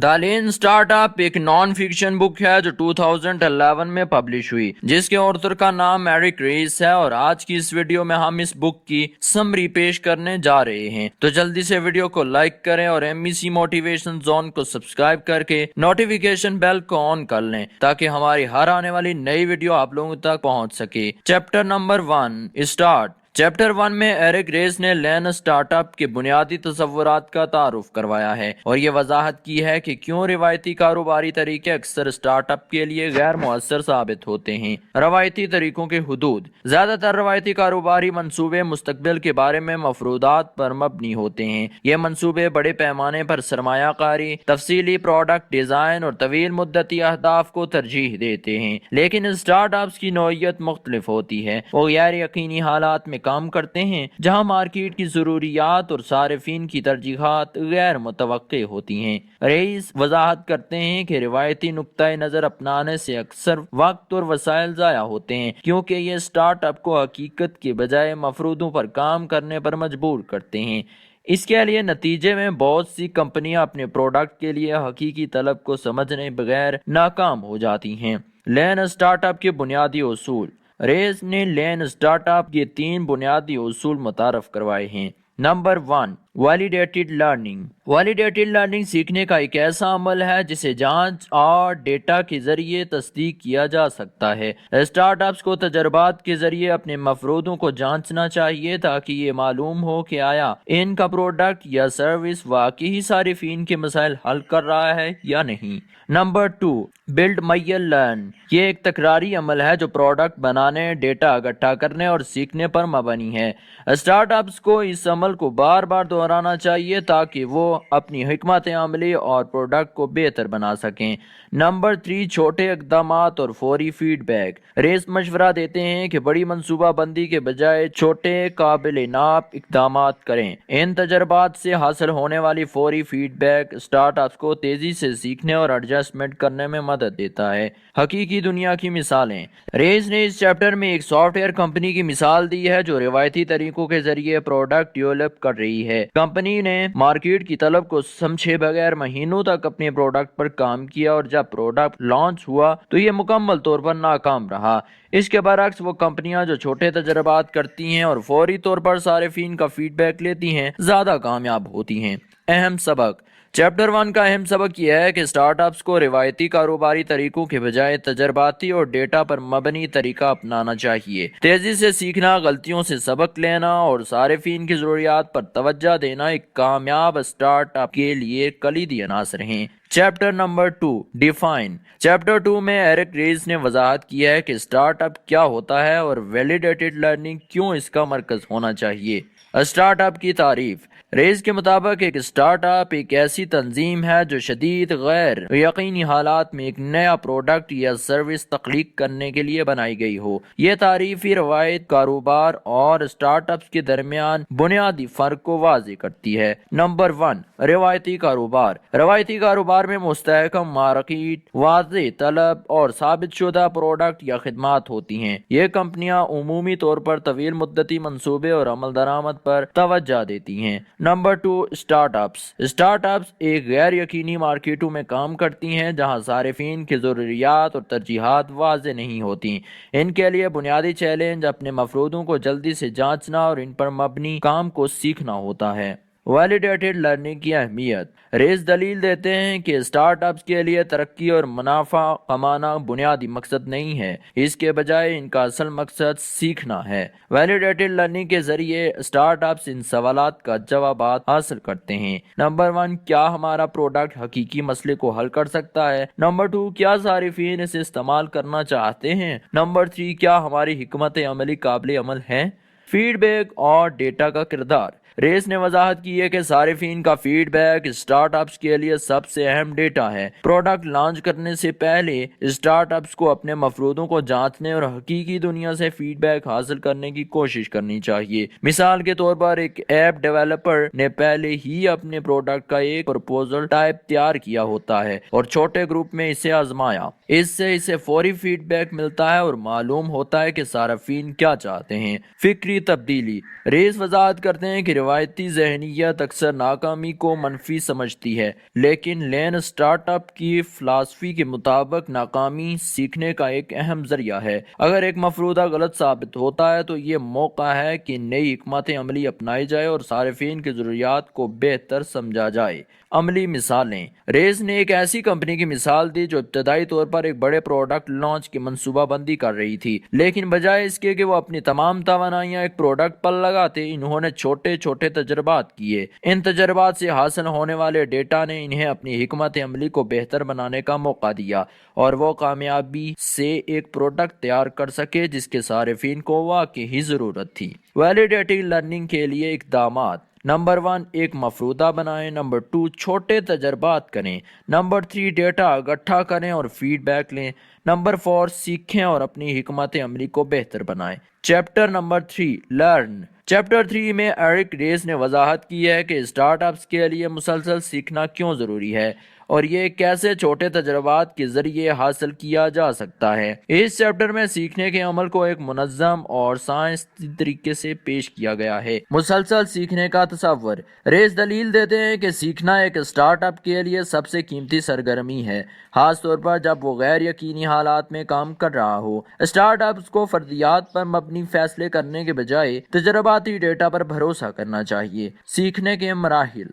دا لین start up ایک non fiction بک ہے جو 2011 میں پبلش ہوئی، جس کے آتھر کا نام ایرک ریس ہے، اور آج کی اس ویڈیو میں ہم اس بک کی سمری پیش کرنے جا رہے ہیں۔ تو جلدی سے ویڈیو کو لائک کریں اور MBC موٹیویشن زون کو سبسکرائب کر کے نوٹیفیکیشن بیل کو آن کر لیں تاکہ ہماری ہر آنے والی نئی ویڈیو آپ لوگوں تک پہنچ سکے۔ Chapter number 1 start. چیپٹر 1 میں ایرک ریس نے لین اسٹارٹ اپ کے بنیادی تصورات کا تعارف کروایا ہے اور یہ وضاحت کی ہے کہ کیوں روایتی کاروباری طریقے اکثر اسٹارٹ اپ کے لیے غیر مؤثر ثابت ہوتے ہیں۔ روایتی طریقوں کے حدود۔ زیادہ تر روایتی کاروباری منصوبے مستقبل کے بارے میں مفروضات پر مبنی ہوتے ہیں۔ یہ منصوبے بڑے پیمانے پر سرمایہ کاری، تفصیلی پروڈکٹ ڈیزائن اور طویل مدتی اہداف کو ترجیح دیتے ہیں، لیکن اسٹارٹ اپس کی نوعیت مختلف ہوتی ہے۔ وہ غیر یقینی حالات میں کام کرتے ہیں جہاں مارکیٹ کی ضروریات اور صارفین کی ترجیحات غیر متوقع ہوتی ہیں۔ رئیس وضاحت کرتے ہیں کہ روایتی نقطۂ نظر اپنانے سے اکثر وقت اور وسائل ضائع ہوتے ہیں کیونکہ یہ اسٹارٹ اپ کو حقیقت کے بجائے مفروضوں پر کام کرنے پر مجبور کرتے ہیں۔ اس کے لیے نتیجے میں بہت سی کمپنیاں اپنے پروڈکٹ کے لیے حقیقی طلب کو سمجھنے بغیر ناکام ہو جاتی ہیں۔ لین اسٹارٹ اپ کے بنیادی اصول۔ ریس نے لین اسٹارٹ اپ کے 3 بنیادی اصول متعارف کروائے ہیں۔ Number 1 validated learning. Validated learning سیکھنے کا ایک ایسا عمل ہے جسے جانچ اور ڈیٹا کے ذریعے تصدیق کیا جا سکتا ہے۔ اسٹارٹ اپس کو تجربات کے ذریعے اپنے مفروضوں کو جانچنا چاہیے تاکہ یہ معلوم ہو کہ آیا ان کا پروڈکٹ یا سروس واقعی صارفین کے مسائل حل کر رہا ہے یا نہیں۔ Number 2 build measure learn. یہ ایک تکراری عمل ہے جو پروڈکٹ بنانے، ڈیٹا اکٹھا کرنے اور سیکھنے پر مبنی ہے۔ اسٹارٹ اپس کو اس عمل کو بار بار دہرانا چاہیے تاکہ وہ اپنی حکمت عملی اور پروڈکٹ کو بہتر بنا سکیں۔ نمبر 3 چھوٹے اقدامات اور فوری فیڈ بیک۔ ریس مشورہ دیتے ہیں کہ بڑی منصوبہ بندی کے بجائے چھوٹے قابل ناپ اقدامات کریں۔ ان تجربات سے حاصل ہونے والی فوری فیڈ بیک اسٹارٹ اپس کو تیزی سے سیکھنے اور ایڈجسٹمنٹ کرنے میں مدد دیتا ہے۔ حقیقی دنیا کی مثالیں۔ ریس نے اس چیپٹر میں ایک سافٹ ویئر کمپنی کی مثال دی ہے جو روایتی طریقوں کے ذریعے پروڈکٹ ڈیولپ کر رہی ہے۔ کمپنی نے مارکیٹ کی طلب کو سمجھے بغیر مہینوں تک اپنے پروڈکٹ پر کام کیا اور جب پروڈکٹ لانچ ہوا تو یہ مکمل طور پر ناکام رہا۔ اس کے برعکس وہ کمپنیاں جو چھوٹے تجربات کرتی ہیں اور فوری طور پر صارفین کا فیڈ بیک لیتی ہیں زیادہ کامیاب ہوتی ہیں۔ اہم سبق۔ چیپٹر 1 کا اہم سبق یہ ہے کہ اسٹارٹ اپس کو روایتی کاروباری طریقوں کے بجائے تجرباتی اور ڈیٹا پر مبنی طریقہ اپنانا چاہیے۔ تیزی سے سیکھنا، غلطیوں سے سبق لینا اور صارفین کی ضروریات پر توجہ دینا ایک کامیاب اسٹارٹ اپ کے لیے کلیدی عناصر ہیں۔ Chapter number 2 define. چیپٹر 2 میں ایرک ریس نے وضاحت کی ہے کہ اسٹارٹ اپ کیا ہوتا ہے اور ویلیڈیٹڈ لرننگ کیوں اس کا مرکز ہونا چاہیے۔ اسٹارٹ اپ کی تعریف۔ ریس کے مطابق ایک اسٹارٹ اپ ایک ایسی تنظیم ہے جو شدید غیر یقینی حالات میں ایک نیا پروڈکٹ یا سروس تخلیق کرنے کے لیے بنائی گئی ہو۔ یہ تعریفی روایت کاروبار اور اسٹارٹ اپس کے درمیان بنیادی فرق کو واضح کرتی ہے۔ نمبر 1 روایتی کاروبار۔ روایتی کاروبار میں مستحکم مارکیٹ، واضح طلب اور ثابت شدہ پروڈکٹ یا خدمات ہوتی ہیں۔ یہ کمپنیاں عمومی طور پر طویل مدتی منصوبے اور عمل درآمد پر توجہ دیتی ہیں۔ Number 2 start ups. Start ups ایک غیر یقینی مارکیٹوں میں کام کرتی ہیں جہاں صارفین کی ضروریات اور ترجیحات واضح نہیں ہوتی۔ ان کے لیے بنیادی چیلنج اپنے مفروضوں کو جلدی سے جانچنا اور ان پر مبنی کام کو سیکھنا ہوتا ہے۔ ویلیڈیٹڈ لرننگ کی اہمیت۔ ریس دلیل دیتے ہیں کہ اسٹارٹ اپس کے لیے ترقی اور منافع کمانا بنیادی مقصد نہیں ہے، اس کے بجائے ان کا اصل مقصد سیکھنا ہے۔ ویلیڈیٹڈ لرننگ کے ذریعے اسٹارٹ اپس ان سوالات کا جوابات حاصل کرتے ہیں۔ نمبر 1 کیا ہمارا پروڈکٹ حقیقی مسئلے کو حل کر سکتا ہے؟ نمبر 2 کیا صارفین اسے استعمال کرنا چاہتے ہیں؟ نمبر 3 کیا ہماری حکمت عملی قابل عمل ہے؟ فیڈ بیک اور ڈیٹا کا کردار۔ ریس نے وضاحت کی ہے کہ صارفین کا فیڈ بیک اسٹارٹ اپس کے لیے سب سے اہم ڈیٹا ہے۔ پروڈکٹ لانچ کرنے سے پہلے اسٹارٹ اپس کو اپنے مفروضوں کو جانچنے اور حقیقی دنیا سے فیڈ بیک حاصل کرنے کی کوشش کرنی چاہیے۔ مثال کے طور پر ایک ایپ ڈیولپر نے پہلے ہی اپنے پروڈکٹ کا ایک پروپوزل ٹائپ تیار کیا ہوتا ہے اور چھوٹے گروپ میں اسے آزمایا۔ اس سے اسے فوری فیڈ بیک ملتا ہے اور معلوم ہوتا ہے کہ صارفین کیا چاہتے ہیں۔ فکری تبدیلی۔ ریس وضاحت کرتے ہیں کہ روایتی ذہنیت اکثر ناکامی کو منفی سمجھتی ہے، لیکن لین اسٹارٹ اپ کی فلسفی کے مطابق ناکامی سیکھنے کا ایک اہم ذریعہ ہے۔ اگر ایک مفروضہ غلط ثابت ہوتا ہے تو یہ موقع ہے کہ نئی حکمت عملی اپنائی جائے اور صارفین کی ضروریات کو بہتر سمجھا جائے۔ عملی مثالیں: ریز نے ایک ایسی کمپنی کی مثال دی جو ابتدائی طور پر ایک بڑے پروڈکٹ لانچ کی منصوبہ بندی کر رہی تھی، لیکن بجائے اس کے کہ وہ اپنی تمام توانائیاں ایک پروڈکٹ پر لگاتے، انہوں نے چھوٹے چھوٹے تجربات کیے۔ ان تجربات سے حاصل ہونے والے ڈیٹا نے انہیں اپنی حکمت عملی کو بہتر بنانے کا موقع دیا اور وہ کامیابی سے ایک پروڈکٹ تیار کر سکے جس کے صارفین کو واقعی ضرورت تھی۔ ویلیڈیٹنگ لرننگ کے لیے اقدامات: نمبر 1، ایک مفروضہ بنائیں۔ نمبر 2، چھوٹے تجربات کریں۔ نمبر 3، ڈیٹا اکٹھا کریں اور فیڈ بیک لیں۔ نمبر 4، سیکھیں اور اپنی حکمت عملی کو بہتر بنائیں۔ Chapter number 3، learn. چیپٹر 3 میں ایرک ریز نے وضاحت کی ہے کہ اسٹارٹ اپس کے لیے مسلسل سیکھنا کیوں ضروری ہے اور یہ کیسے چھوٹے تجربات کے ذریعے حاصل کیا جا سکتا ہے۔ اس چیپٹر میں سیکھنے کے عمل کو ایک منظم اور سائنسی طریقے سے پیش کیا گیا ہے۔ مسلسل سیکھنے کا تصور: ریز دلیل دیتے ہیں کہ سیکھنا ایک اسٹارٹ اپ کے لیے سب سے قیمتی سرگرمی ہے، خاص طور پر جب وہ غیر یقینی حالات میں کام کر رہا ہو۔ اسٹارٹ اپس کو فرضیات پر مبنی فیصلے کرنے کے بجائے تجرباتی ڈیٹا پر بھروسہ کرنا چاہیے۔ سیکھنے کے مراحل: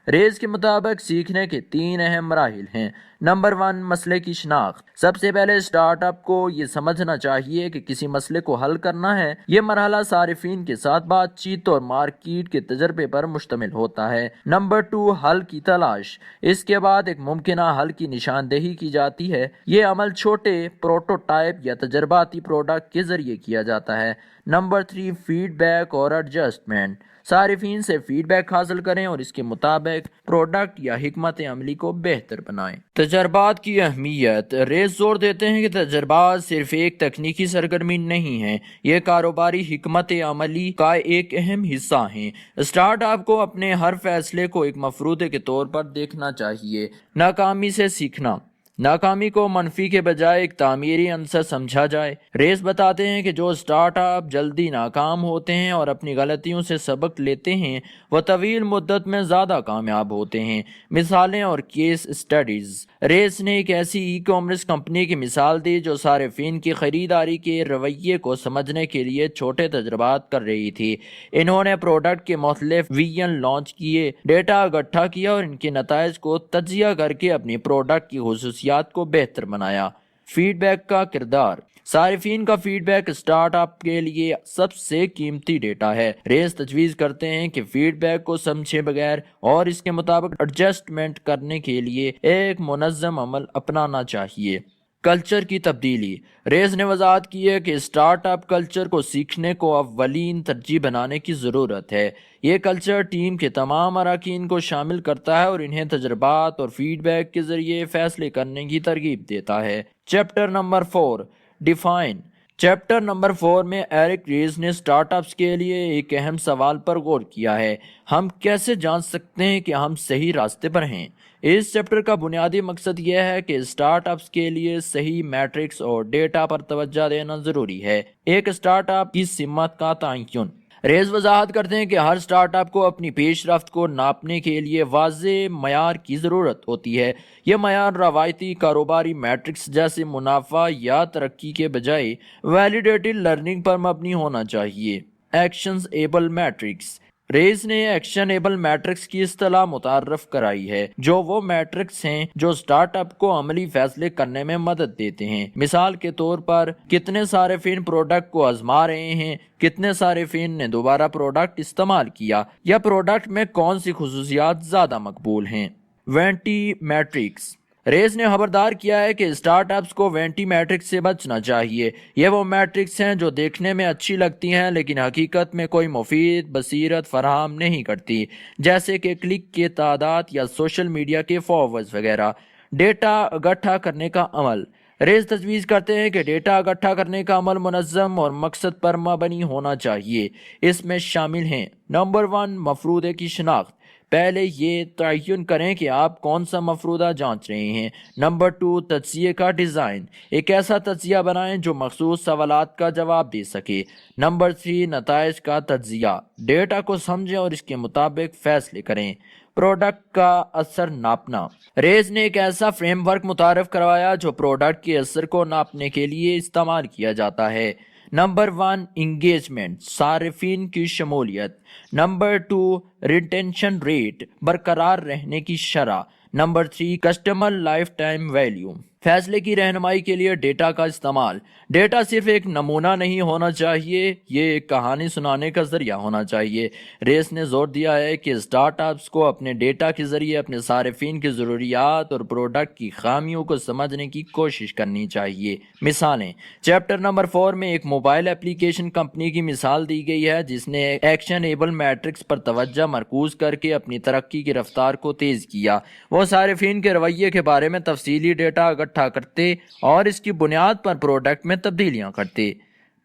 ریز کے مطابق سیکھنے کے 3 اہم مراحل ہیں۔ نمبر 1، مسئلے کی شناخت۔ سب سے پہلے اسٹارٹ اپ کو یہ سمجھنا چاہیے کہ کسی مسئلے کو حل کرنا ہے۔ یہ مرحلہ صارفین کے ساتھ بات چیت اور مارکیٹ کے تجربے پر مشتمل ہوتا ہے۔ نمبر 2، حل کی تلاش۔ اس کے بعد ایک ممکنہ حل کی نشاندہی کی جاتی ہے۔ یہ عمل چھوٹے پروٹوٹائپ یا تجرباتی پروڈکٹ کے ذریعے کیا جاتا ہے۔ نمبر 3، فیڈ بیک اور ایڈجسٹمنٹ۔ صارفین سے فیڈ بیک حاصل کریں اور اس کے مطابق پروڈکٹ یا حکمت عملی کو بہتر بنائیں۔ تجربات کی اہمیت: ریز زور دیتے ہیں کہ تجربات صرف ایک تکنیکی سرگرمی نہیں ہیں، یہ کاروباری حکمت عملی کا ایک اہم حصہ ہیں۔ اسٹارٹ اپ کو اپنے ہر فیصلے کو ایک مفروضے کے طور پر دیکھنا چاہیے۔ ناکامی سے سیکھنا: ناکامی کو منفی کے بجائے ایک تعمیری عنصر سمجھا جائے۔ ریز بتاتے ہیں کہ جو اسٹارٹ اپ جلدی ناکام ہوتے ہیں اور اپنی غلطیوں سے سبق لیتے ہیں وہ طویل مدت میں زیادہ کامیاب ہوتے ہیں۔ مثالیں اور کیس اسٹڈیز: ریز نے ایک ایسی ای کامرس کمپنی کی مثال دی جو صارفین کی خریداری کے رویے کو سمجھنے کے لیے چھوٹے تجربات کر رہی تھی۔ انہوں نے پروڈکٹ کے مختلف ویریئنٹ لانچ کیے، ڈیٹا اکٹھا کیا اور ان کے نتائج کو تجزیہ کر کے اپنی پروڈکٹ کی خصوصیات کو بہتر بنایا۔ فیڈ بیک کا کردار: صارفین کا فیڈ بیک اسٹارٹ اپ کے لیے سب سے قیمتی ڈیٹا ہے۔ ریز تجویز کرتے ہیں کہ فیڈ بیک کو سمجھے بغیر اور اس کے مطابق ایڈجسٹمنٹ کرنے کے لیے ایک منظم عمل اپنانا چاہیے۔ کلچر کی تبدیلی: ریز نے وضاحت کی ہے کہ اسٹارٹ اپ کلچر کو سیکھنے کو اولین ترجیح بنانے کی ضرورت ہے۔ یہ کلچر ٹیم کے تمام اراکین کو شامل کرتا ہے اور انہیں تجربات اور فیڈ بیک کے ذریعے فیصلے کرنے کی ترغیب دیتا ہے۔ Chapter number 4، define. Chapter number 4 میں ایرک ریز نے اسٹارٹ اپس کے لیے ایک اہم سوال پر غور کیا ہے: ہم کیسے جان سکتے ہیں کہ ہم صحیح راستے پر ہیں؟ اس چیپٹر کا بنیادی مقصد یہ ہے کہ اسٹارٹ اپس کے لیے صحیح میٹرکس اور ڈیٹا پر توجہ دینا ضروری ہے۔ ایک اسٹارٹ اپ کی سمت کا تعین: ریز وضاحت کرتے ہیں کہ ہر اسٹارٹ اپ کو اپنی پیش رفت کو ناپنے کے لیے واضح معیار کی ضرورت ہوتی ہے۔ یہ معیار روایتی کاروباری میٹرکس جیسے منافع یا ترقی کے بجائے ویلیڈیٹڈ لرننگ پر مبنی ہونا چاہیے۔ ایکشنز ایبل میٹرکس: ریز نے ایکشن ایبل میٹرکس کی اصطلاح متعارف کرائی ہے، جو وہ میٹرکس ہیں جو اسٹارٹ اپ کو عملی فیصلے کرنے میں مدد دیتے ہیں۔ مثال کے طور پر کتنے صارفین پروڈکٹ کو آزما رہے ہیں، کتنے صارفین نے دوبارہ پروڈکٹ استعمال کیا، یا پروڈکٹ میں کون سی خصوصیات زیادہ مقبول ہیں۔ وینٹی میٹرکس: ریز نے خبردار کیا ہے کہ اسٹارٹ اپس کو وینٹی میٹرکس سے بچنا چاہیے۔ یہ وہ میٹرکس ہیں جو دیکھنے میں اچھی لگتی ہیں لیکن حقیقت میں کوئی مفید بصیرت فراہم نہیں کرتی، جیسے کہ کلک کی تعداد یا سوشل میڈیا کے فالوورز وغیرہ۔ ڈیٹا اکٹھا کرنے کا عمل: ریز تجویز کرتے ہیں کہ ڈیٹا اکٹھا کرنے کا عمل منظم اور مقصد پر مبنی ہونا چاہیے۔ اس میں شامل ہیں: نمبر 1، مفروضے کی شناخت۔ پہلے یہ تعین کریں کہ آپ کون سا مفروضہ جانچ رہے ہیں۔ نمبر 2، تجزیے کا ڈیزائن، ایک ایسا تجزیہ بنائیں جو مخصوص سوالات کا جواب دے سکے۔ نمبر 3، نتائج کا تجزیہ، ڈیٹا کو سمجھیں اور اس کے مطابق فیصلے کریں۔ پروڈکٹ کا اثر ناپنا، ریس نے ایک ایسا فریم ورک متعارف کروایا جو پروڈکٹ کے اثر کو ناپنے کے لیے استعمال کیا جاتا ہے۔ نمبر 1، انگیجمنٹ، صارفین کی شمولیت۔ نمبر 2، ریٹینشن ریٹ، برقرار رہنے کی شرح۔ Number 3، customer life time value, فیصلے کی رہنمائی کے لیے ڈیٹا کا استعمال۔ ڈیٹا صرف ایک نمونہ نہیں ہونا چاہیے، یہ ایک کہانی سنانے کا ذریعہ ہونا چاہیے۔ ریس نے زور دیا ہے کہ اسٹارٹ اپس کو اپنے ڈیٹا کے ذریعے اپنے صارفین کی ضروریات اور پروڈکٹ کی خامیوں کو سمجھنے کی کوشش کرنی چاہیے۔ مثالیں، چیپٹر نمبر 4 میں ایک موبائل اپلیکیشن کمپنی کی مثال دی گئی ہے جس نے ایکشن ایبل میٹرکس پر توجہ مرکوز کر کے اپنی ترقی کی رفتار کو تیز کیا۔ وہ صارفین کے رویے کے بارے میں تفصیلی ڈیٹا اکٹھا کرتے اور اس کی بنیاد پر پروڈکٹ میں تبدیلیاں کرتے۔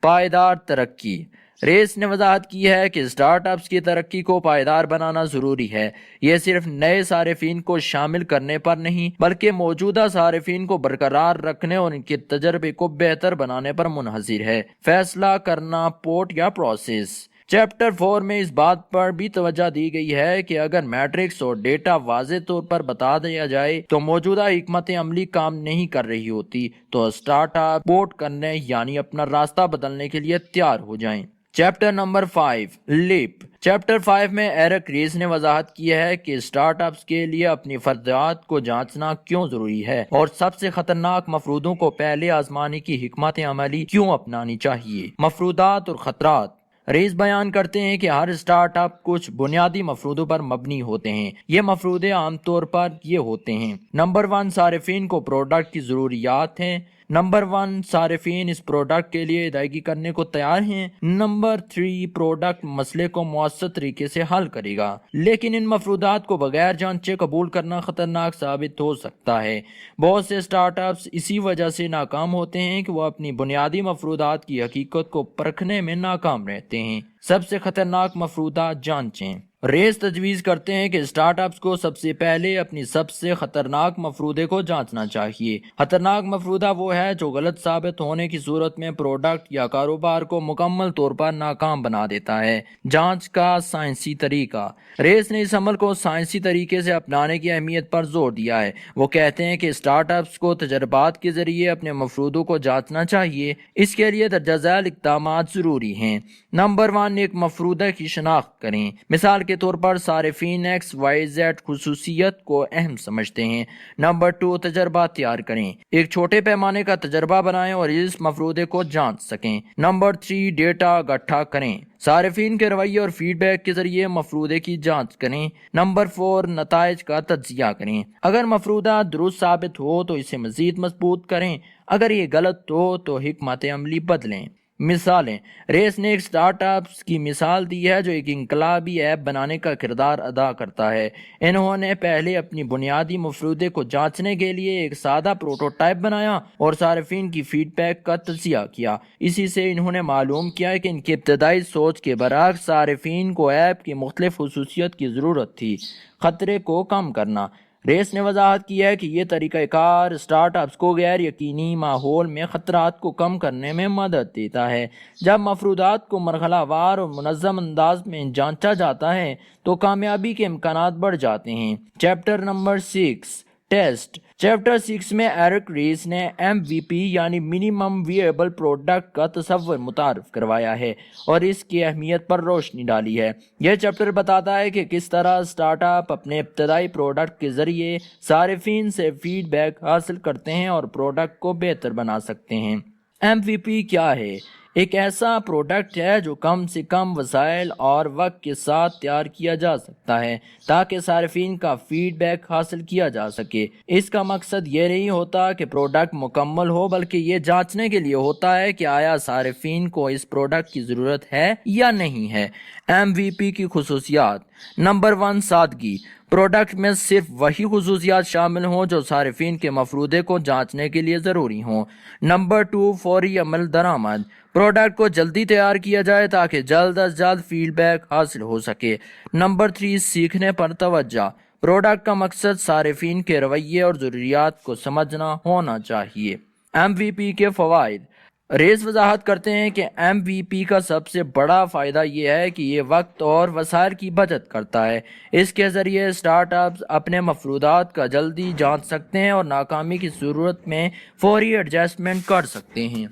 پائیدار ترقی، ریس نے وضاحت کی ہے کہ اسٹارٹ اپس کی ترقی کو پائیدار بنانا ضروری ہے۔ یہ صرف نئے صارفین کو شامل کرنے پر نہیں بلکہ موجودہ صارفین کو برقرار رکھنے اور ان کے تجربے کو بہتر بنانے پر منحصر ہے۔ فیصلہ کرنا، پورٹ یا پروسیس، چیپٹر 4 میں اس بات پر بھی توجہ دی گئی ہے کہ اگر میٹرکس اور ڈیٹا واضح طور پر بتا دیا جائے تو موجودہ حکمت عملی کام نہیں کر رہی ہوتی تو اسٹارٹ اپ پورٹ کرنے یعنی اپنا راستہ بدلنے کے لیے تیار ہو جائیں۔ چیپٹر نمبر 5، لیپ، چیپٹر 5 میں ایرک ریس نے وضاحت کی ہے کہ اسٹارٹ اپس کے لیے اپنی فرضیات کو جانچنا کیوں ضروری ہے اور سب سے خطرناک مفروضوں کو پہلے آزمانے کی حکمت عملی کیوں اپنانی چاہیے۔ مفروضات اور خطرات، ریس بیان کرتے ہیں کہ ہر اسٹارٹ اپ کچھ بنیادی مفروضوں پر مبنی ہوتے ہیں۔ یہ مفروضے عام طور پر یہ ہوتے ہیں: نمبر 1، صارفین کو پروڈکٹ کی ضروریات ہیں۔ نمبر 1، صارفین اس پروڈکٹ کے لیے ادائیگی کرنے کو تیار ہیں۔ نمبر 3، پروڈکٹ مسئلے کو مؤثر طریقے سے حل کرے گا۔ لیکن ان مفروضات کو بغیر جانچے قبول کرنا خطرناک ثابت ہو سکتا ہے۔ بہت سے اسٹارٹ اپس اسی وجہ سے ناکام ہوتے ہیں کہ وہ اپنی بنیادی مفروضات کی حقیقت کو پرکھنے میں ناکام رہتے ہیں۔ سب سے خطرناک مفروضات جانچیں، ریس تجویز کرتے ہیں کہ اسٹارٹ اپس کو سب سے پہلے اپنی سب سے خطرناک مفروضے کو جانچنا چاہیے۔ خطرناک مفروضہ وہ ہے جو غلط ثابت ہونے کی صورت میں پروڈکٹ یا کاروبار کو مکمل طور پر ناکام بنا دیتا ہے۔ جانچ کا سائنسی طریقہ، ریس نے اس عمل کو سائنسی طریقے سے اپنانے کی اہمیت پر زور دیا ہے۔ وہ کہتے ہیں کہ اسٹارٹ اپس کو تجربات کے ذریعے اپنے مفروضوں کو جانچنا چاہیے۔ اس کے لیے درجہ ذیل اقدامات ضروری ہیں۔ نمبر 1، ایک مفروضے کی شناخت کریں۔ مثال کے طور پر صارفین XYZ خصوصیت کو اہم سمجھتے ہیں۔ نمبر 2، تجربہ تیار کریں۔ ایک چھوٹے پیمانے کا تجربہ بنائیں اور اس مفروضے کو جانچ سکیں۔ نمبر 3، ڈیٹا اکٹھا کریں۔ صارفین کے رویے اور فیڈ بیک کے ذریعے مفروضے کی جانچ کریں۔ نمبر 4، نتائج کا تجزیہ کریں۔ اگر مفروضہ درست ثابت ہو تو اسے مزید مضبوط کریں، اگر یہ غلط ہو تو حکمت عملی بدلیں۔ مثالیں، ریس نے ایک اسٹارٹ اپس کی مثال دی ہے جو ایک انقلابی ایپ بنانے کا کردار ادا کرتا ہے۔ انہوں نے پہلے اپنی بنیادی مفروضے کو جانچنے کے لیے ایک سادہ پروٹوٹائپ بنایا اور صارفین کی فیڈ بیک کا تجزیہ کیا۔ اسی سے انہوں نے معلوم کیا کہ ان کی ابتدائی سوچ کے برعکس صارفین کو ایپ کی مختلف خصوصیت کی ضرورت تھی۔ خطرے کو کم کرنا، ریس نے وضاحت کی ہے کہ یہ طریقہ کار اسٹارٹ اپس کو غیر یقینی ماحول میں خطرات کو کم کرنے میں مدد دیتا ہے۔ جب مفروضات کو مرحلہ وار اور منظم انداز میں جانچا جاتا ہے تو کامیابی کے امکانات بڑھ جاتے ہیں۔ چیپٹر نمبر 6، ٹیسٹ، چیپٹر 6 میں ایرک ریس نے MVP یعنی منیمم ویبل پروڈکٹ کا تصور متعارف کروایا ہے اور اس کی اہمیت پر روشنی ڈالی ہے۔ یہ چیپٹر بتاتا ہے کہ کس طرح اسٹارٹ اپ اپنے ابتدائی پروڈکٹ کے ذریعے صارفین سے فیڈ بیک حاصل کرتے ہیں اور پروڈکٹ کو بہتر بنا سکتے ہیں۔ MVP کیا ہے؟ ایک ایسا پروڈکٹ ہے جو کم سے کم وسائل اور وقت کے ساتھ تیار کیا جا سکتا ہے تاکہ صارفین کا فیڈ بیک حاصل کیا جا سکے۔ اس کا مقصد یہ نہیں ہوتا کہ پروڈکٹ مکمل ہو بلکہ یہ جانچنے کے لیے ہوتا ہے کہ آیا صارفین کو اس پروڈکٹ کی ضرورت ہے یا نہیں ہے۔ MVP کی خصوصیات، نمبر 1، سادگی، پروڈکٹ میں صرف وہی خصوصیات شامل ہوں جو صارفین کے مفروضے کو جانچنے کے لیے ضروری ہوں۔ نمبر 2، فوری عمل درآمد۔ پروڈکٹ کو جلدی تیار کیا جائے تاکہ جلد از جلد فیڈ بیک حاصل ہو سکے۔ نمبر 3، سیکھنے پر توجہ۔ پروڈکٹ کا مقصد صارفین کے رویے اور ضروریات کو سمجھنا ہونا چاہیے۔ MVP کے فوائد۔ ریس وضاحت کرتے ہیں کہ MVP کا سب سے بڑا فائدہ یہ ہے کہ یہ وقت اور وسائل کی بچت کرتا ہے۔ اس کے ذریعے اسٹارٹ اپس اپنے مفروضات کا جلدی جانچ سکتے ہیں اور ناکامی کی صورت میں فوری ایڈجسٹمنٹ کر سکتے ہیں۔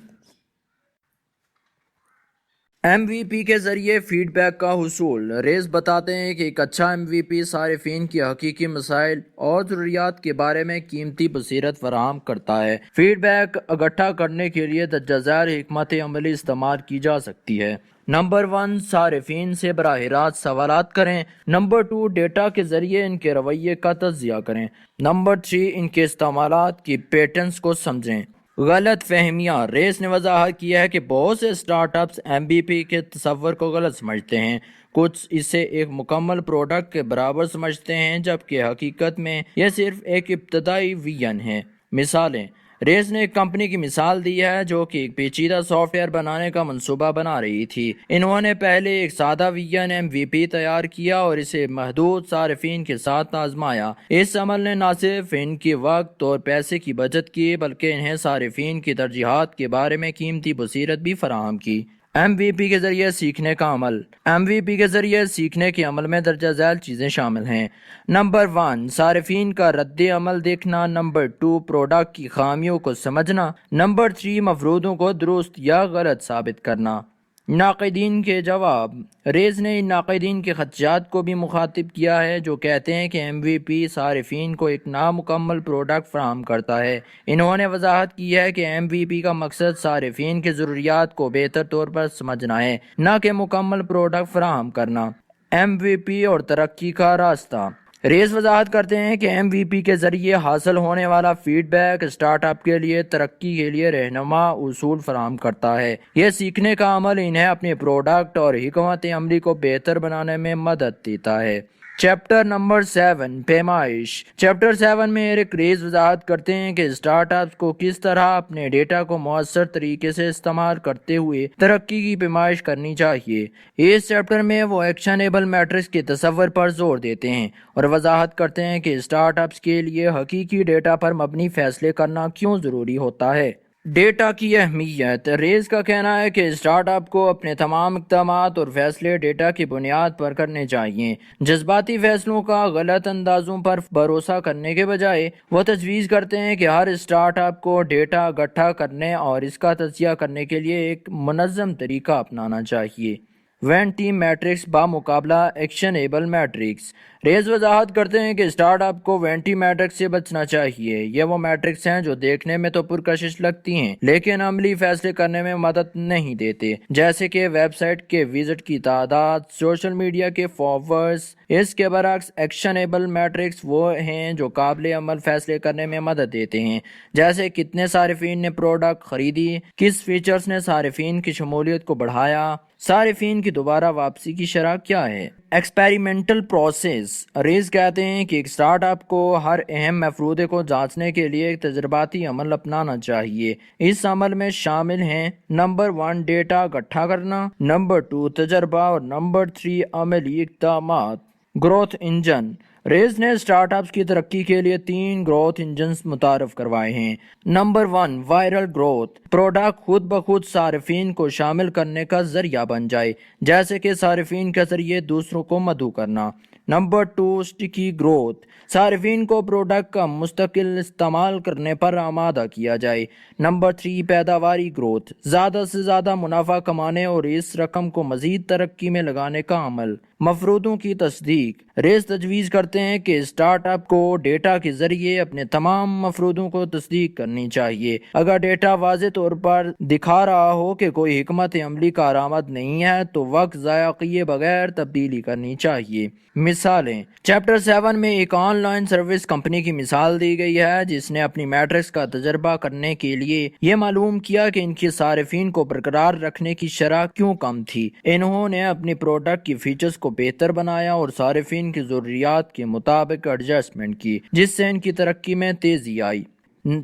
MVP کے ذریعے فیڈ بیک کا حصول۔ ریس بتاتے ہیں کہ ایک اچھا MVP صارفین کی حقیقی مسائل اور ضروریات کے بارے میں قیمتی بصیرت فراہم کرتا ہے۔ فیڈ بیک اکٹھا کرنے کے لیے درجہ ذیل حکمت عملی استعمال کی جا سکتی ہے۔ نمبر 1، صارفین سے براہ راست سوالات کریں۔ نمبر 2، ڈیٹا کے ذریعے ان کے رویے کا تجزیہ کریں۔ نمبر 3، ان کے استعمالات کی پیٹرنز کو سمجھیں۔ غلط فہمیاں۔ ریس نے وضاحت کیا ہے کہ بہت سے اسٹارٹ اپس MVP کے تصور کو غلط سمجھتے ہیں۔ کچھ اسے ایک مکمل پروڈکٹ کے برابر سمجھتے ہیں جبکہ حقیقت میں یہ صرف ایک ابتدائی ویژن ہے۔ مثالیں۔ ریس نے ایک کمپنی کی مثال دی ہے جو کہ ایک پیچیدہ سافٹ ویئر بنانے کا منصوبہ بنا رہی تھی۔ انہوں نے پہلے ایک سادہ ویژن MVP تیار کیا اور اسے محدود صارفین کے ساتھ آزمایا۔ اس عمل نے نہ صرف ان کے وقت اور پیسے کی بچت کی بلکہ انہیں صارفین کی ترجیحات کے بارے میں قیمتی بصیرت بھی فراہم کی۔ MVP کے ذریعے سیکھنے کا عمل۔ MVP کے ذریعے سیکھنے کے عمل میں درجہ ذیل چیزیں شامل ہیں۔ نمبر 1، صارفین کا رد عمل دیکھنا۔ نمبر 2، پروڈکٹ کی خامیوں کو سمجھنا۔ نمبر 3، مفروضوں کو درست یا غلط ثابت کرنا۔ ناقدین کے جواب۔ ریس نے ان ناقدین کے خدشات کو بھی مخاطب کیا ہے جو کہتے ہیں کہ MVP صارفین کو ایک نامکمل پروڈکٹ فراہم کرتا ہے۔ انہوں نے وضاحت کی ہے کہ MVP کا مقصد صارفین کے ضروریات کو بہتر طور پر سمجھنا ہے، نہ کہ مکمل پروڈکٹ فراہم کرنا۔ MVP اور ترقی کا راستہ۔ ریس وضاحت کرتے ہیں کہ MVP کے ذریعے حاصل ہونے والا فیڈ بیک اسٹارٹ اپ کے لیے ترقی کے لیے رہنما اصول فراہم کرتا ہے۔ یہ سیکھنے کا عمل انہیں اپنے پروڈکٹ اور حکمت عملی کو بہتر بنانے میں مدد دیتا ہے۔ چیپٹر نمبر 7، پیمائش۔ چیپٹر 7 میں ایرک ریس وضاحت کرتے ہیں کہ اسٹارٹ اپس کو کس طرح اپنے ڈیٹا کو مؤثر طریقے سے استعمال کرتے ہوئے ترقی کی پیمائش کرنی چاہیے۔ اس چیپٹر میں وہ ایکشنیبل میٹرکس کے تصور پر زور دیتے ہیں اور وضاحت کرتے ہیں کہ اسٹارٹ اپس کے لیے حقیقی ڈیٹا پر مبنی فیصلے کرنا کیوں ضروری ہوتا ہے۔ ڈیٹا کی اہمیت۔ ریس کا کہنا ہے کہ اسٹارٹ اپ کو اپنے تمام اقدامات اور فیصلے ڈیٹا کی بنیاد پر کرنے چاہیے۔ جذباتی فیصلوں کا غلط اندازوں پر بھروسہ کرنے کے بجائے وہ تجویز کرتے ہیں کہ ہر اسٹارٹ اپ کو ڈیٹا اکٹھا کرنے اور اس کا تجزیہ کرنے کے لیے ایک منظم طریقہ اپنانا چاہیے۔ وینٹی میٹرکس بامقابلہ ایکشنیبل میٹرکس۔ ریس وضاحت کرتے ہیں کہ اسٹارٹ اپ کو وینٹی میٹرکس سے بچنا چاہیے۔ یہ وہ میٹرکس ہیں جو دیکھنے میں تو پرکشش لگتی ہیں لیکن عملی فیصلے کرنے میں مدد نہیں دیتے، جیسے کہ ویب سائٹ کے وزٹ کی تعداد، سوشل میڈیا کے فالوورز۔ اس کے برعکس ایکشنیبل میٹرکس وہ ہیں جو قابل عمل فیصلے کرنے میں مدد دیتے ہیں، جیسے کتنے صارفین نے پروڈکٹ خریدی، کس فیچرز نے صارفین کی شمولیت کو بڑھایا، صارفین کی دوبارہ واپسی کی شرح کیا ہے۔ Experimental process. ریس کہتے ہیں کہ ایک اسٹارٹ اپ کو ہر اہم مفروضے کو جانچنے کے لیے ایک تجرباتی عمل اپنانا چاہیے۔ اس عمل میں شامل ہیں نمبر 1، ڈیٹا اکٹھا کرنا۔ نمبر 2، تجربہ۔ اور نمبر 3، عملی اقدامات۔ Growth engine. ریس نے اسٹارٹ اپس کی ترقی کے لیے 3 گروتھ انجنز متعارف کروائے ہیں۔ Number 1، viral growth. پروڈکٹ خود بخود صارفین کو شامل کرنے کا ذریعہ بن جائے، جیسے کہ صارفین کے ذریعے دوسروں کو مدعو کرنا۔ Number 2، سٹیکی growth. صارفین کو پروڈکٹ کا مستقل استعمال کرنے پر آمادہ کیا جائے۔ نمبر 3، پیداواری گروتھ۔ زیادہ سے زیادہ منافع کمانے اور اس رقم کو مزید ترقی میں لگانے کا عمل۔ مفروضوں کی تصدیق۔ ریس تجویز کرتے ہیں کہ اسٹارٹ اپ کو ڈیٹا کے ذریعے اپنے تمام مفروضوں کو تصدیق کرنی چاہیے۔ اگر ڈیٹا واضح طور پر دکھا رہا ہو کہ کوئی حکمت عملی کارآمد نہیں ہے تو وقت ضائع کیے بغیر تبدیلی کرنی چاہیے۔ مثالیں۔ چیپٹر 7 میں ایک آن لائن سروس کمپنی کی مثال دی گئی ہے جس نے اپنی میٹرکس کا تجربہ کرنے کے لیے یہ معلوم کیا کہ ان کے صارفین کو برقرار رکھنے کی شرح کیوں کم تھی۔ انہوں نے اپنی پروڈکٹ کی فیچرز کو بہتر بنایا اور صارفین کی ضروریات کے مطابق ایڈجسٹمنٹ کی، جس سے ان کی ترقی میں تیزی آئی۔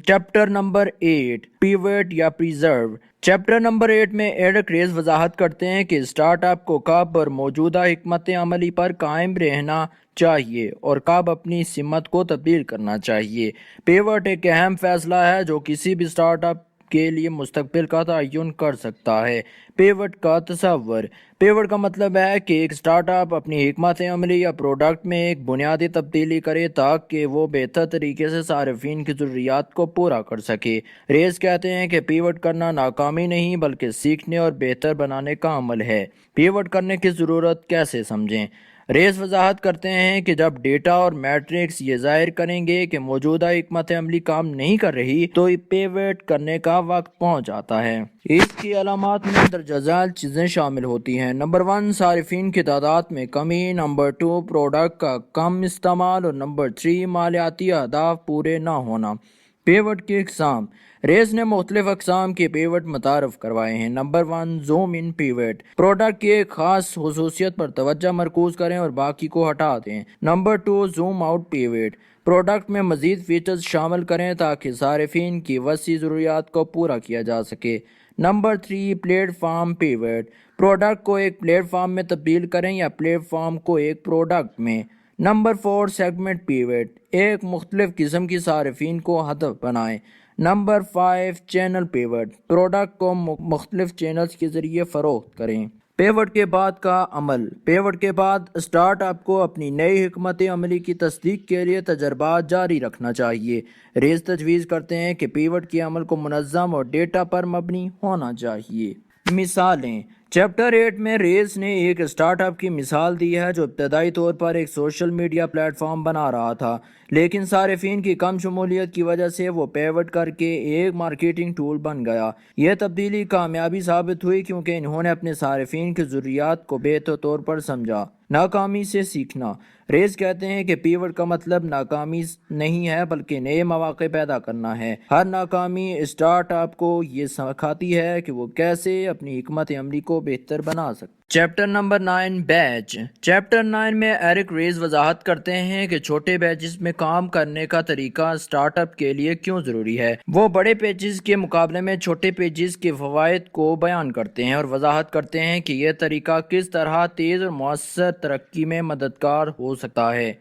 چیپٹر نمبر 8، پیوٹ یا پریزرو۔ چیپٹر نمبر 8 میں ایرک ریس وضاحت کرتے ہیں کہ اسٹارٹ اپ کو کب اور موجودہ حکمت عملی پر قائم رہنا چاہیے اور کب اپنی سمت کو تبدیل کرنا چاہیے۔ پیوٹ ایک اہم فیصلہ ہے جو کسی بھی اسٹارٹ اپ کے لیے مستقبل کا تعین کر سکتا ہے۔ پیوٹ کا تصور۔ پیوٹ کا مطلب ہے کہ ایک اسٹارٹ اپ اپنی حکمت عملی یا پروڈکٹ میں ایک بنیادی تبدیلی کرے تاکہ وہ بہتر طریقے سے صارفین کی ضروریات کو پورا کر سکے۔ ریس کہتے ہیں کہ پیوٹ کرنا ناکامی نہیں بلکہ سیکھنے اور بہتر بنانے کا عمل ہے۔ پیوٹ کرنے کی ضرورت کیسے سمجھیں؟ ریس وضاحت کرتے ہیں کہ جب ڈیٹا اور میٹرکس یہ ظاہر کریں گے کہ موجودہ حکمت عملی کام نہیں کر رہی تو پیوٹ کرنے کا وقت پہنچ جاتا ہے۔ اس کی علامات میں درجہ ذیل چیزیں شامل ہوتی ہیں۔ نمبر 1، صارفین کی تعداد میں کمی۔ نمبر 2، پروڈکٹ کا کم استعمال۔ اور نمبر 3، مالیاتی اہداف پورے نہ ہونا۔ پیوٹ کی اقسام۔ ریس نے مختلف اقسام کے پیوٹ متعارف کروائے ہیں۔ Number 1، zoom in pivot. Product کی ایک خاص خصوصیت پر توجہ مرکوز کریں اور باقی کو ہٹا دیں۔ Number 2، zoom out pivot. Product میں مزید فیچرز شامل کریں تاکہ صارفین کی وسیع ضروریات کو پورا کیا جا سکے۔ Number 3، plate form pivot. Product کو ایک پلیٹ فارم میں تبدیل کریں یا پلیٹ فارم کو ایک پروڈکٹ میں۔ Number 4، segment pivot. ایک مختلف قسم کی صارفین کو ہدف بنائیں۔ Number 5، channel pivot. پروڈکٹ کو مختلف چینلز کے ذریعے فروخت کریں۔ پیوٹ کے بعد کا عمل۔ پیوٹ کے بعد اسٹارٹ اپ کو اپنی نئی حکمت عملی کی تصدیق کے لیے تجربات جاری رکھنا چاہیے۔ ریس تجویز کرتے ہیں کہ پیوٹ کے عمل کو منظم اور ڈیٹا پر مبنی ہونا چاہیے۔ مثالیں۔ چیپٹر 8 میں ریس نے ایک اسٹارٹ اپ کی مثال دی ہے جو ابتدائی طور پر ایک سوشل میڈیا پلیٹ فارم بنا رہا تھا، لیکن صارفین کی کم شمولیت کی وجہ سے وہ پیوٹ کر کے ایک مارکیٹنگ ٹول بن گیا۔ یہ تبدیلی کامیابی ثابت ہوئی کیونکہ انہوں نے اپنے صارفین کی ضروریات کو بہتر طور پر سمجھا۔ ناکامی سے سیکھنا۔ ریس کہتے ہیں کہ پیوٹ کا مطلب ناکامی نہیں ہے بلکہ نئے مواقع پیدا کرنا ہے۔ ہر ناکامی اسٹارٹ اپ کو یہ سکھاتی ہے کہ وہ کیسے اپنی حکمت عملی کو بہتر بنا سکتے۔ چیپٹر نمبر 9، بیچ۔ چیپٹر 9 میں ایرک ریس وضاحت کرتے ہیں کہ چھوٹے بیچز میں کام کرنے کا طریقہ اسٹارٹ اپ کے لیے کیوں ضروری ہے۔ وہ بڑے پیجز کے مقابلے میں چھوٹے پیجز کے فوائد کو بیان کرتے ہیں اور وضاحت کرتے ہیں کہ یہ طریقہ کس طرح تیز اور مؤثر ترقی میں مددگار ہو سکتا ہے۔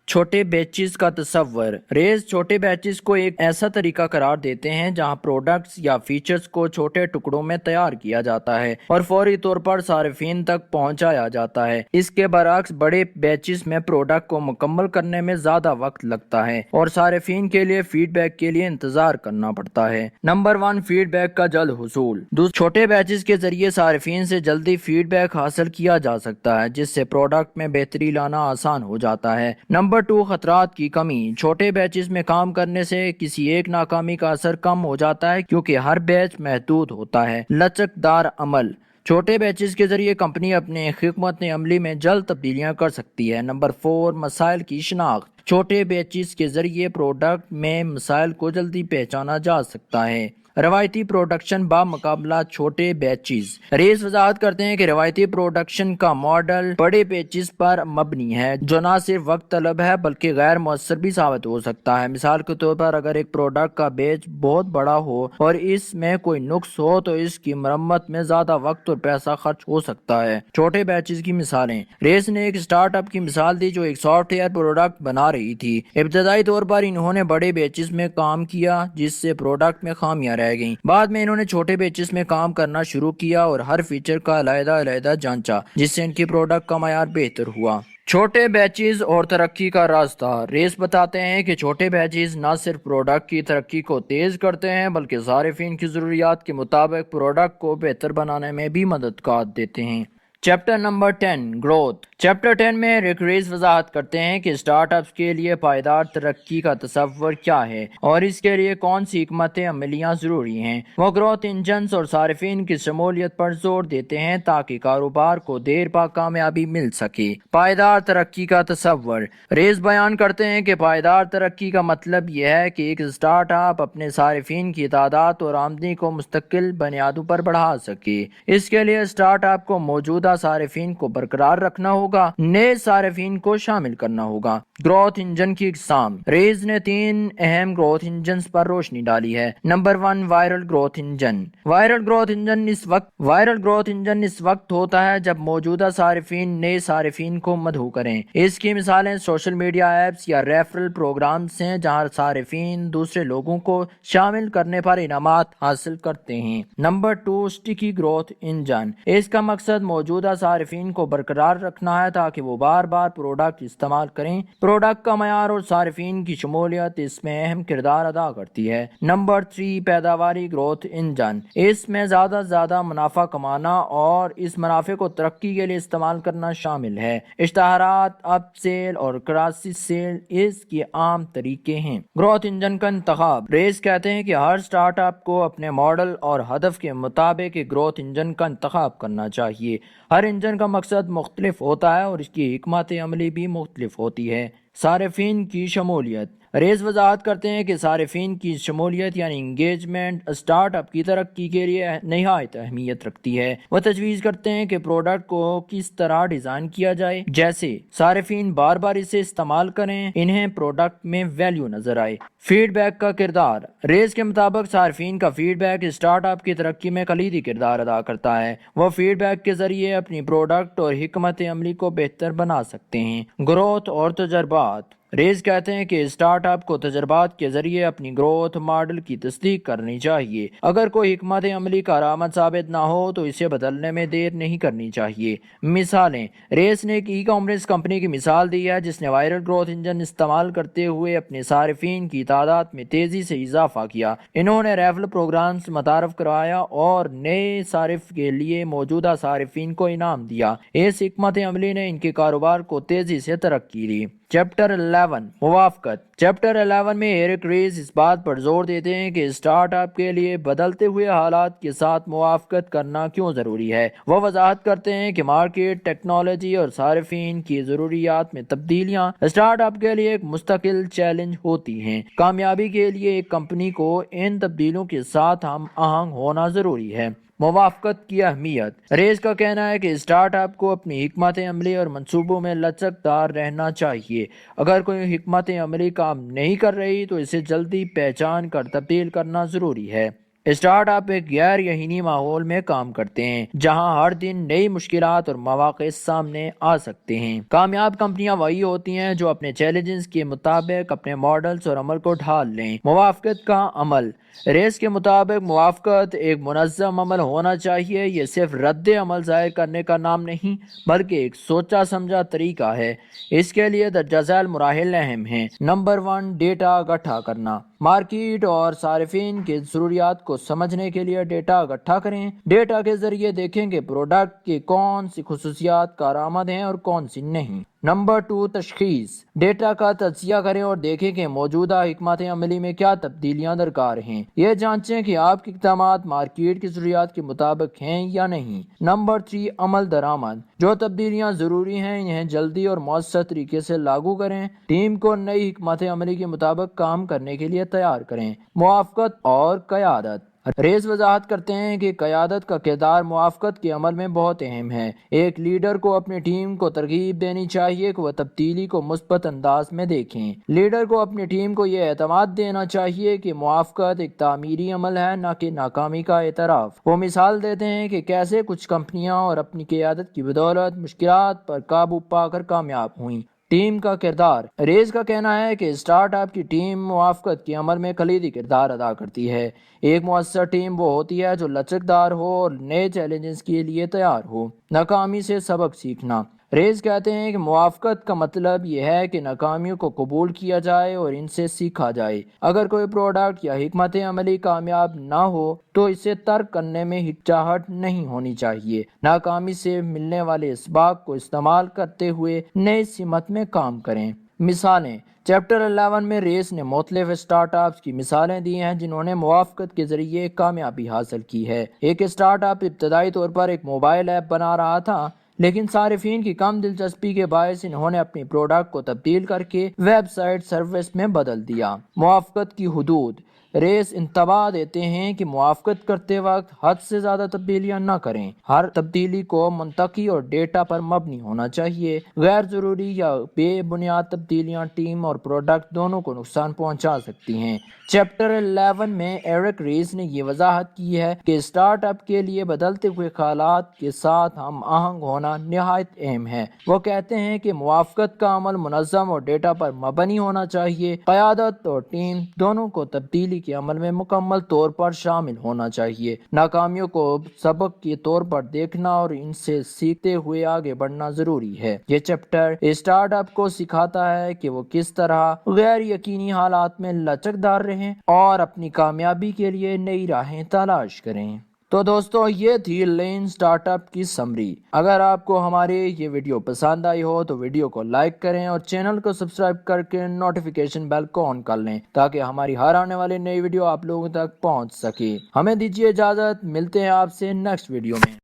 چھوٹے بیچز کا تصور۔ ریس چھوٹے بیچز کو ایک ایسا طریقہ قرار دیتے ہیں جہاں پروڈکٹس یا فیچرز کو چھوٹے ٹکڑوں میں تیار کیا جاتا ہے اور فوری طور پر صارفین تک پہنچایا جاتا ہے۔ اس کے برعکس بڑے بیچز میں پروڈکٹ کو مکمل کرنے میں زیادہ وقت لگتا ہے اور صارفین کے لیے فیڈ بیک کے لیے انتظار کرنا پڑتا ہے۔ نمبر 1، فیڈ بیک کا جلد حصول۔ چھوٹے بیچز کے ذریعے صارفین سے جلدی فیڈ بیک حاصل کیا جا سکتا ہے جس سے پروڈکٹ میں بہتری لانا آسان ہو جاتا ہے۔ نمبر 2، خطرات کی کمی۔ چھوٹے بیچز میں کام کرنے سے کسی ایک ناکامی کا اثر کم ہو جاتا ہے کیونکہ ہر بیچ محدود ہوتا ہے۔ لچک دار عمل۔ چھوٹے بیچز کے ذریعے کمپنی اپنے حکمت عملی میں جلد تبدیلیاں کر سکتی ہے۔ نمبر 4، مسائل کی شناخت۔ چھوٹے بیچز کے ذریعے پروڈکٹ میں مسائل کو جلدی پہچانا جا سکتا ہے۔ روایتی پروڈکشن بمقابلہ چھوٹے بیچز۔ ریس وضاحت کرتے ہیں کہ روایتی پروڈکشن کا ماڈل بڑے بیچز پر مبنی ہے جو نہ صرف وقت طلب ہے بلکہ غیر مؤثر بھی ثابت ہو سکتا ہے۔ مثال کے طور پر اگر ایک پروڈکٹ کا بیچ بہت بڑا ہو اور اس میں کوئی نقص ہو تو اس کی مرمت میں زیادہ وقت اور پیسہ خرچ ہو سکتا ہے۔ چھوٹے بیچز کی مثالیں۔ ریس نے ایک اسٹارٹ اپ کی مثال دی جو ایک سافٹ ویئر پروڈکٹ بنا رہی تھی۔ ابتدائی طور پر انہوں نے بڑے بیچز میں کام کیا جس سے پروڈکٹ میں خامیاں رہ گئیں۔ بعد میں انہوں نے چھوٹے بیچز میں کام کرنا شروع کیا اور ہر فیچر کا علیحدہ جانچا جس سے ان کی پروڈکٹ کا معیار بہتر ہوا۔ چھوٹے بیچز اور ترقی کا راستہ۔ ریس بتاتے ہیں کہ چھوٹے بیچز نہ صرف پروڈکٹ کی ترقی کو تیز کرتے ہیں بلکہ صارفین کی ضروریات کے مطابق پروڈکٹ کو بہتر بنانے میں بھی مدد دیتے ہیں۔ Chapter number 10، growth. چیپٹر 10 میں ایرک ریس وضاحت کرتے ہیں کہ اسٹارٹ اپس کے لیے پائیدار ترقی کا تصور کیا ہے اور اس کے لیے کون سی حکمت عملیاں ضروری ہیں۔ وہ گروتھ انجنز اور صارفین کی شمولیت پر زور دیتے ہیں تاکہ کاروبار کو دیر پا کامیابی مل سکے۔ پائیدار ترقی کا تصور۔ ریس بیان کرتے ہیں کہ پائیدار ترقی کا مطلب یہ ہے کہ ایک اسٹارٹ اپ اپنے صارفین کی تعداد اور آمدنی کو مستقل بنیادوں پر بڑھا سکے۔ اس کے لیے اسٹارٹ اپ کو موجودہ موجودہ صارفین کو برقرار رکھنا ہوگا، نئے صارفین کو شامل کرنا ہوگا۔ گروتھ انجن کی اقسام۔ ریز نے 3 اہم گروتھ انجنز پر روشنی ڈالی ہے۔ Number 1، viral growth engine. Viral growth engine اس وقت ہوتا ہے جب موجودہ صارفین نئے صارفین کو مدعو کریں۔ اس کی مثالیں سوشل میڈیا ایپس یا ریفرل پروگرامز ہیں جہاں صارفین دوسرے لوگوں کو شامل کرنے پر انعامات حاصل کرتے ہیں۔ Number 2، sticky growth engine. اس کا مقصد موجودہ صارفین کو برقرار رکھنا ہے تاکہ وہ بار بار پروڈکٹ استعمال کریں۔ پروڈکٹ کا معیار اور صارفین کی شمولیت اس میں اہم کردار ادا کرتی ہے۔ نمبر 3، پیداواری گروتھ انجن۔ اس میں زیادہ منافع کمانا اور اس منافع کو ترقی کے لیے استعمال کرنا شامل ہے۔ اشتہارات، اپ سیل اور کراس سیل اس کے عام طریقے ہیں۔ گروتھ انجن کا انتخاب۔ ریس کہتے ہیں کہ ہر سٹارٹ اپ کو اپنے ماڈل اور ہدف کے مطابق ایک گروتھ انجن کا انتخاب کرنا چاہیے۔ ہر انجن کا مقصد مختلف ہوتا ہے اور اس کی حکمت عملی بھی مختلف ہوتی ہے۔ صارفین کی شمولیت۔ ریز وضاحت کرتے ہیں کہ صارفین کی شمولیت یعنی انگیجمنٹ اسٹارٹ اپ کی ترقی کے لیے نہایت اہمیت رکھتی ہے۔ وہ تجویز کرتے ہیں کہ پروڈکٹ کو کس طرح ڈیزائن کیا جائے جیسے صارفین بار بار اسے استعمال کریں، انہیں پروڈکٹ میں ویلیو نظر آئے۔ فیڈ بیک کا کردار۔ ریز کے مطابق صارفین کا فیڈ بیک اسٹارٹ اپ کی ترقی میں کلیدی کردار ادا کرتا ہے۔ وہ فیڈ بیک کے ذریعے اپنی پروڈکٹ اور حکمت عملی کو بہتر بنا سکتے ہیں۔ گروتھ اور تجربات۔ ریز کہتے ہیں کہ اسٹارٹ اپ کو تجربات کے ذریعے اپنی گروتھ ماڈل کی تصدیق کرنی چاہیے۔ اگر کوئی حکمت عملی کارآمد ثابت نہ ہو تو اسے بدلنے میں دیر نہیں کرنی چاہیے۔ مثالیں۔ ریز نے ایک ای کامرس کمپنی کی مثال دی ہے جس نے وائرل گروتھ انجن استعمال کرتے ہوئے اپنے صارفین کی تعداد میں تیزی سے اضافہ کیا۔ انہوں نے ریفرل پروگرامز متعارف کروایا اور نئے صارف کے لیے موجودہ صارفین کو انعام دیا۔ اس حکمت عملی نے ان کے کاروبار کو تیزی سے ترقی دی۔ چیپٹر 11، موافقت۔ چیپٹر 11 میں ایرک ریز اس بات پر زور دیتے ہیں کہ اسٹارٹ اپ کے لیے بدلتے ہوئے حالات کے ساتھ موافقت کرنا کیوں ضروری ہے۔ وہ وضاحت کرتے ہیں کہ مارکیٹ، ٹیکنالوجی اور صارفین کی ضروریات میں تبدیلیاں اسٹارٹ اپ کے لیے ایک مستقل چیلنج ہوتی ہیں۔ کامیابی کے لیے ایک کمپنی کو ان تبدیلیوں کے ساتھ ہم آہنگ ہونا ضروری ہے۔ موافقت کی اہمیت۔ ریز کا کہنا ہے کہ اسٹارٹ اپ کو اپنی حکمت عملی اور منصوبوں میں لچکدار رہنا چاہیے۔ اگر کوئی حکمت عملی کام نہیں کر رہی تو اسے جلدی پہچان کر تبدیل کرنا ضروری ہے۔ اسٹارٹ اپ ایک غیر یقینی ماحول میں کام کرتے ہیں جہاں ہر دن نئی مشکلات اور مواقع سامنے آ سکتے ہیں۔ کامیاب کمپنیاں وہی ہوتی ہیں جو اپنے چیلنجز کے مطابق اپنے ماڈلز اور عمل کو ڈھال لیں۔ موافقت کا عمل۔ ریس کے مطابق موافقت ایک منظم عمل ہونا چاہیے۔ یہ صرف رد عمل ظاہر کرنے کا نام نہیں بلکہ ایک سوچا سمجھا طریقہ ہے۔ اس کے لیے درجہ ذیل مراحل اہم ہیں۔ نمبر 1، ڈیٹا اکٹھا کرنا۔ مارکیٹ اور صارفین کی ضروریات کو سمجھنے کے لیے ڈیٹا اکٹھا کریں۔ ڈیٹا کے ذریعے دیکھیں کہ پروڈکٹ کی کون سی خصوصیات کارآمد ہیں اور کون سی نہیں۔ نمبر 2، تشخیص۔ ڈیٹا کا تجزیہ کریں اور دیکھیں کہ موجودہ حکمت عملی میں کیا تبدیلیاں درکار ہیں۔ یہ جانچیں کہ آپ کے اقدامات مارکیٹ کی ضروریات کے مطابق ہیں یا نہیں۔ نمبر 3، عمل درآمد۔ جو تبدیلیاں ضروری ہیں انہیں جلدی اور مؤثر طریقے سے لاگو کریں۔ ٹیم کو نئی حکمت عملی کے مطابق کام کرنے کے لیے تیار کریں۔ موافقت اور قیادت۔ ریز وضاحت کرتے ہیں کہ قیادت کا کردار موافقت کے عمل میں بہت اہم ہے۔ ایک لیڈر کو اپنی ٹیم کو ترغیب دینی چاہیے کہ وہ تبدیلی کو مثبت انداز میں دیکھیں۔ لیڈر کو اپنی ٹیم کو یہ اعتماد دینا چاہیے کہ موافقت ایک تعمیری عمل ہے نہ کہ ناکامی کا اعتراف۔ وہ مثال دیتے ہیں کہ کیسے کچھ کمپنیاں اور اپنی قیادت کی بدولت مشکلات پر قابو پا کر کامیاب ہوئیں۔ ٹیم کا کردار۔ ریز کا کہنا ہے کہ اسٹارٹ اپ کی ٹیم موافقت کے عمل میں کلیدی کردار ادا کرتی ہے۔ ایک مؤثر ٹیم وہ ہوتی ہے جو لچکدار ہو اور نئے چیلنجز کے لیے تیار ہو۔ ناکامی سے سبق سیکھنا۔ ریز کہتے ہیں کہ موافقت کا مطلب یہ ہے کہ ناکامیوں کو قبول کیا جائے اور ان سے سیکھا جائے۔ اگر کوئی پروڈکٹ یا حکمت عملی کامیاب نہ ہو تو اسے ترک کرنے میں ہچکچاہٹ نہیں ہونی چاہیے۔ ناکامی سے ملنے والے اسباق کو استعمال کرتے ہوئے نئی سمت میں کام کریں۔ مثالیں۔ چیپٹر 11 میں ریس نے مختلف اسٹارٹ اپس کی مثالیں دی ہیں جنہوں نے موافقت کے ذریعے کامیابی حاصل کی ہے۔ ایک اسٹارٹ اپ ابتدائی طور پر ایک موبائل ایپ بنا رہا تھا لیکن صارفین کی کم دلچسپی کے باعث انہوں نے اپنی پروڈکٹ کو تبدیل کر کے ویب سائٹ سروس میں بدل دیا۔ موافقت کی حدود۔ ریس انتباہ دیتے ہیں کہ موافقت کرتے وقت حد سے زیادہ تبدیلیاں نہ کریں۔ ہر تبدیلی کو منطقی اور ڈیٹا پر مبنی ہونا چاہیے۔ غیر ضروری یا بے بنیاد تبدیلیاں ٹیم اور پروڈکٹ دونوں کو نقصان پہنچا سکتی ہیں۔ چیپٹر 11 میں ایرک ریس نے یہ وضاحت کی ہے کہ اسٹارٹ اپ کے لیے بدلتے ہوئے خیالات کے ساتھ ہم آہنگ ہونا نہایت اہم ہے۔ وہ کہتے ہیں کہ موافقت کا عمل منظم اور ڈیٹا پر مبنی ہونا چاہیے۔ قیادت اور ٹیم دونوں کو تبدیلی کے عمل میں مکمل طور پر شامل ہونا چاہیے۔ ناکامیوں کو سبق کے طور پر دیکھنا اور ان سے سیکھتے ہوئے آگے بڑھنا ضروری ہے۔ یہ چیپٹر اسٹارٹ اپ کو سکھاتا ہے کہ وہ کس طرح غیر یقینی حالات میں لچکدار رہیں اور اپنی کامیابی کے لیے نئی راہیں تلاش کریں۔ تو دوستو یہ تھی لین اسٹارٹ اپ کی سمری۔ اگر آپ کو ہماری یہ ویڈیو پسند آئی ہو تو ویڈیو کو لائک کریں اور چینل کو سبسکرائب کر کے نوٹیفیکیشن بیل کو آن کر لیں تاکہ ہماری ہر آنے والی نئی ویڈیو آپ لوگوں تک پہنچ سکے۔ ہمیں دیجیے اجازت، ملتے ہیں آپ سے نیکسٹ ویڈیو میں۔